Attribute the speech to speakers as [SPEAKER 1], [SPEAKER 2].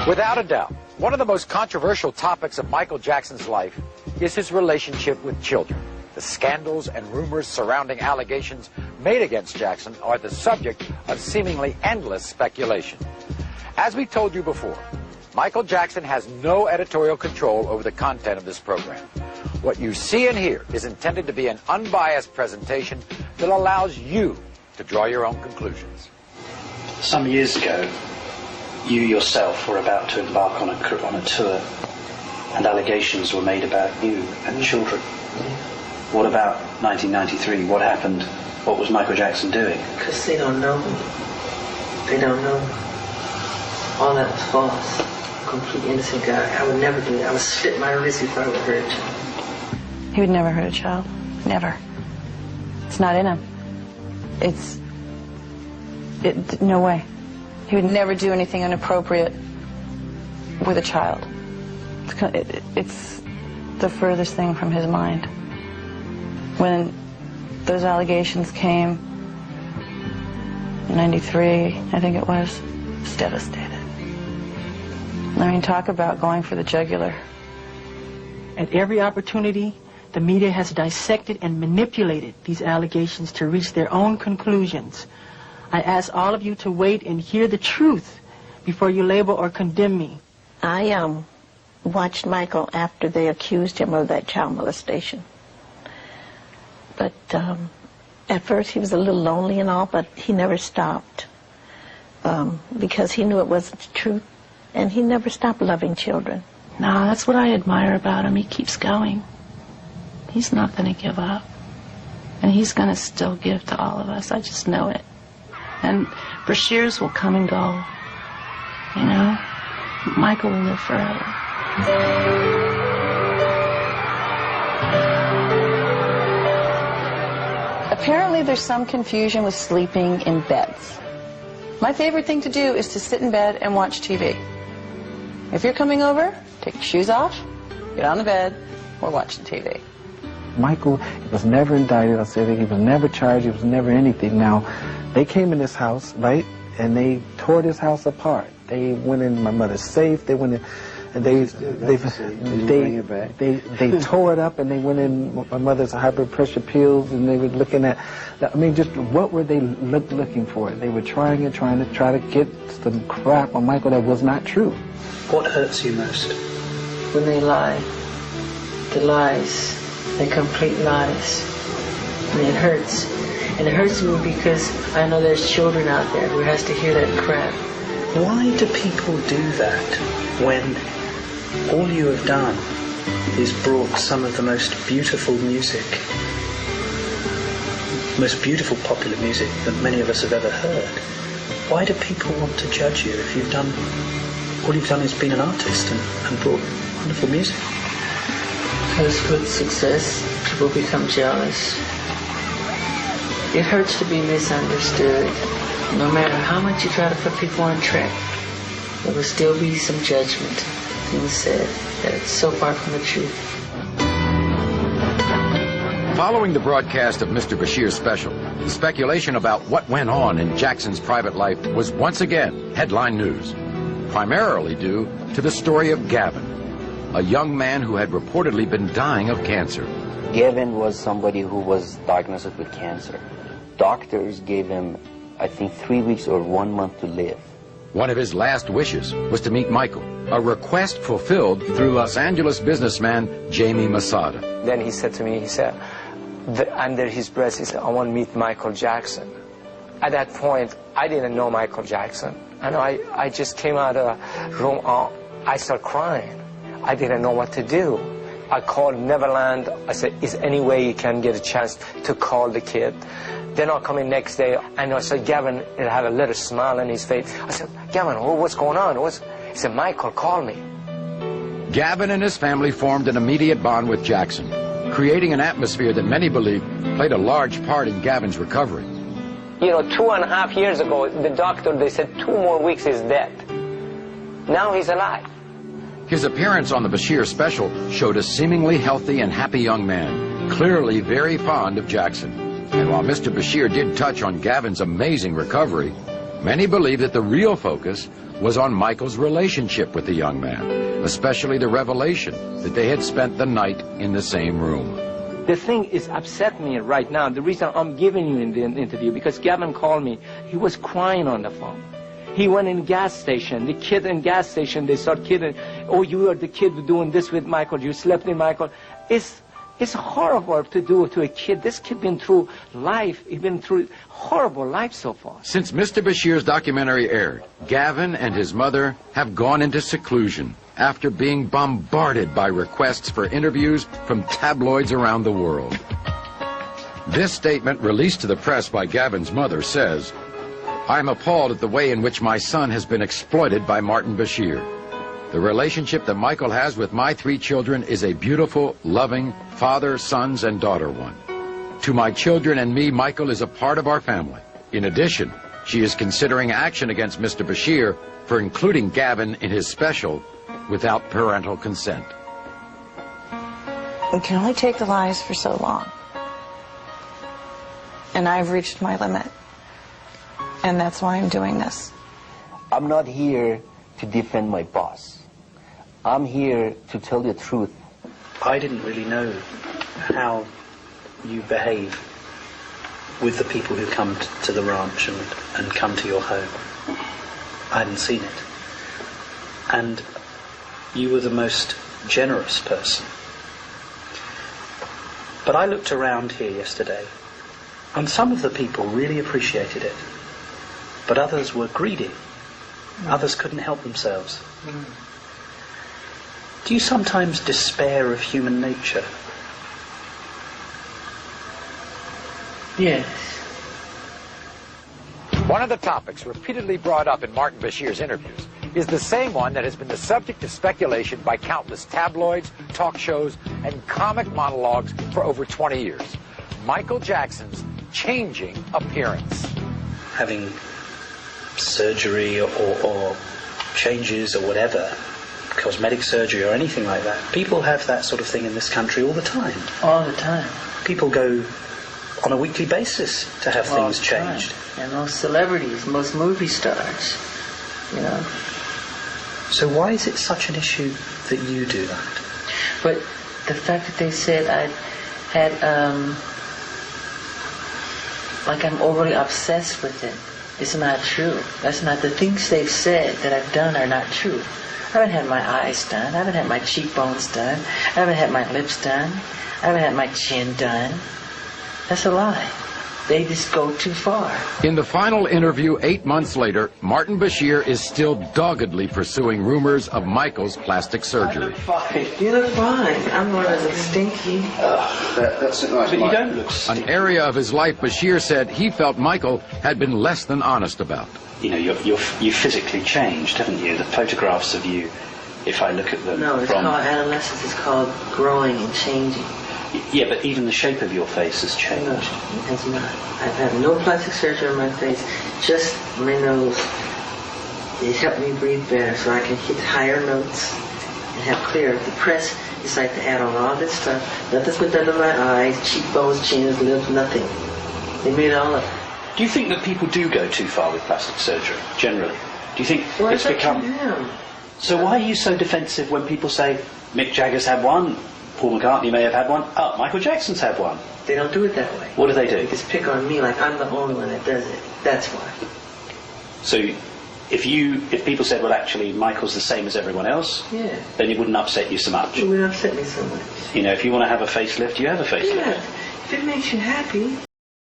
[SPEAKER 1] Without a doubt, one of the most controversial topics of Michael Jackson's life is his relationship with children. The scandals and rumors surrounding allegations made against Jackson are the subject of seemingly endless speculation. As we told you before, Michael Jackson has no editorial control over the content of this program. What you see and hear is intended to be an unbiased presentation that allows you to draw your own conclusions.
[SPEAKER 2] Some years ago, you yourself were about to embark on a tour, and allegations were made about you and children. What about 1993? What happened? What was Michael Jackson doing?
[SPEAKER 3] Because they don't know me. They don't know me. All that was false. Complete innocent guy. I would never do it. I would slit my wrist if I would hurt a child.
[SPEAKER 4] He would never hurt a child. Never. It's not in him. No way. He would never do anything inappropriate with a child. It's the furthest thing from his mind. When those allegations came in '93, I think it was devastated. I mean, talk about going for the jugular.
[SPEAKER 5] At every opportunity, the media has dissected and manipulated these allegations to reach their own conclusions. I ask all of you to wait and hear the truth before you label or condemn me.
[SPEAKER 6] I watched Michael after they accused him of that child molestation. But at first he was a little lonely and all, but he never stopped because he knew it wasn't the truth, and he never stopped loving children.
[SPEAKER 4] No, that's what I admire about him. He keeps going. He's not going to give up. And he's going to still give to all of us. I just know it. And Bashirs will come and go. You know? Michael will live forever. Apparently there's some confusion with sleeping in beds. My favorite thing to do is to sit in bed and watch TV. If you're coming over, take your shoes off, get on the bed, we're watching TV.
[SPEAKER 7] Michael was never indicted. I said he was never charged. He was never anything. Now, they came in this house, right, and they tore this house apart. They went in my mother's safe. They went in, and they tore it up, and they went in my mother's high blood pressure pills, and they were looking at, I mean, just what were they looking for? They were trying to get some crap on Michael that was not true.
[SPEAKER 2] What hurts you most?
[SPEAKER 3] When they lie. The lies. The complete lies. And it hurts. And it hurts me because I know there's children out there who has to hear that crap.
[SPEAKER 2] Why do people do that when all you have done is brought some of the most beautiful music, most beautiful popular music that many of us have ever heard? Why do people want to judge you if you've done, all you've done is been an artist and brought wonderful music?
[SPEAKER 3] Because with success, people become jealous. It hurts to be misunderstood. No matter how much you try to put people on track, there will still be some judgment, things said that it's so far from the truth.
[SPEAKER 1] Following the broadcast of Mr. Bashir's special, the speculation about what went on in Jackson's private life was once again headline news, primarily due to the story of Gavin, a young man who had reportedly been dying of cancer.
[SPEAKER 8] Gavin was somebody who was diagnosed with cancer. Doctors gave him, I think, 3 weeks or 1 month to live.
[SPEAKER 1] One of his last wishes was to meet Michael, a request fulfilled through Los Angeles businessman Jamie Masada.
[SPEAKER 9] Then he said to me, he said, under his breath, he said, I want to meet Michael Jackson. At that point, I didn't know Michael Jackson. And I just came out of the room, I started crying. I didn't know what to do. I called Neverland. I said, is any way you can get a chance to call the kid? Then I come in next day, and I said, Gavin, it had a little smile on his face. I said, Gavin, what's going on? He said, Michael, call me.
[SPEAKER 1] Gavin and his family formed an immediate bond with Jackson, creating an atmosphere that many believe played a large part in Gavin's recovery.
[SPEAKER 9] You know, 2.5 years ago, the doctor, they said 2 more weeks he's dead. Now he's alive.
[SPEAKER 1] His appearance on the Bashir special showed a seemingly healthy and happy young man, clearly very fond of Jackson. And while Mr. Bashir did touch on Gavin's amazing recovery, many believe that the real focus was on Michael's relationship with the young man, especially the revelation that they had spent the night in the same room.
[SPEAKER 9] The thing is upset me right now. The reason I'm giving you in the interview, because Gavin called me. He was crying on the phone. He went in gas station. The kid in gas station, they start kidding. Oh, you are the kid doing this with Michael. You slept in Michael. It's horrible to do to a kid. This kid been through life. He's been through horrible life so far.
[SPEAKER 1] Since Mr. Bashir's documentary aired, Gavin and his mother have gone into seclusion after being bombarded by requests for interviews from tabloids around the world. This statement released to the press by Gavin's mother says, I'm appalled at the way in which my son has been exploited by Martin Bashir. The relationship that Michael has with my 3 children is a beautiful, loving, father, sons, and daughter one. To my children and me, Michael is a part of our family. In addition, she is considering action against Mr. Bashir for including Gavin in his special without parental consent.
[SPEAKER 4] We can only take the lies for so long. And I've reached my limit. And that's why I'm doing this.
[SPEAKER 8] I'm not here to defend my boss. I'm here to tell the truth.
[SPEAKER 2] I didn't really know how you behave with the people who come to the ranch and come to your home. I hadn't seen it. And you were the most generous person. But I looked around here yesterday, and some of the people really appreciated it. But others were greedy. Others couldn't help themselves. Do you sometimes despair of human nature?
[SPEAKER 3] Yes.
[SPEAKER 1] One of the topics repeatedly brought up in Martin Bashir's interviews is the same one that has been the subject of speculation by countless tabloids, talk shows, and comic monologues for over 20 years. Michael Jackson's changing appearance.
[SPEAKER 2] Having surgery or changes or whatever, cosmetic surgery or anything like that. People have that sort of thing in this country all the time.
[SPEAKER 3] All the time.
[SPEAKER 2] People go on a weekly basis to have
[SPEAKER 3] All
[SPEAKER 2] things
[SPEAKER 3] the time.
[SPEAKER 2] changed.
[SPEAKER 3] And most celebrities, most movie stars, you know.
[SPEAKER 2] So why is it such an issue that you do that?
[SPEAKER 3] But the fact that they said I had, like I'm overly obsessed with it, is not true. That's not, the things they've said that I've done are not true. I haven't had my eyes done. I haven't had my cheekbones done. I haven't had my lips done. I haven't had my chin done. That's a lie. They just go too far.
[SPEAKER 1] In the final interview 8 months later, Martin Bashir is still doggedly pursuing rumors of Michael's plastic surgery.
[SPEAKER 3] You look fine. I'm one of the stinky.
[SPEAKER 2] That's nice. But you don't look
[SPEAKER 1] An area of his life Bashir said he felt Michael had been less than honest about.
[SPEAKER 2] You know, you physically changed, haven't you? The photographs of you, if I look at them
[SPEAKER 3] No, it's
[SPEAKER 2] from...
[SPEAKER 3] called adolescence. It's called growing and changing.
[SPEAKER 2] Yeah, but even the shape of your face has changed.
[SPEAKER 3] No, it has not. I've had no plastic surgery on my face, just my nose. It helped me breathe better so I can hit higher notes and have clear. The press is like to add on all this stuff. Nothing's been done to my eyes, cheekbones, chins, lips, nothing. They made all of it.
[SPEAKER 2] Do you think that people do go too far with plastic surgery, generally? Do you think
[SPEAKER 3] Well,
[SPEAKER 2] it's become... So why are you so defensive when people say, Mick Jagger's had one, Paul McCartney may have had one, oh, Michael Jackson's had one?
[SPEAKER 3] They don't do it that way.
[SPEAKER 2] What do they do?
[SPEAKER 3] They just pick on me like I'm the only one that does it. That's why.
[SPEAKER 2] So if people said, well, actually, Michael's the same as everyone else,
[SPEAKER 3] Yeah.
[SPEAKER 2] then it wouldn't upset you so much.
[SPEAKER 3] It would upset me so much.
[SPEAKER 2] You know, if you want to have a facelift, you have a facelift.
[SPEAKER 3] Yeah. If it makes you happy.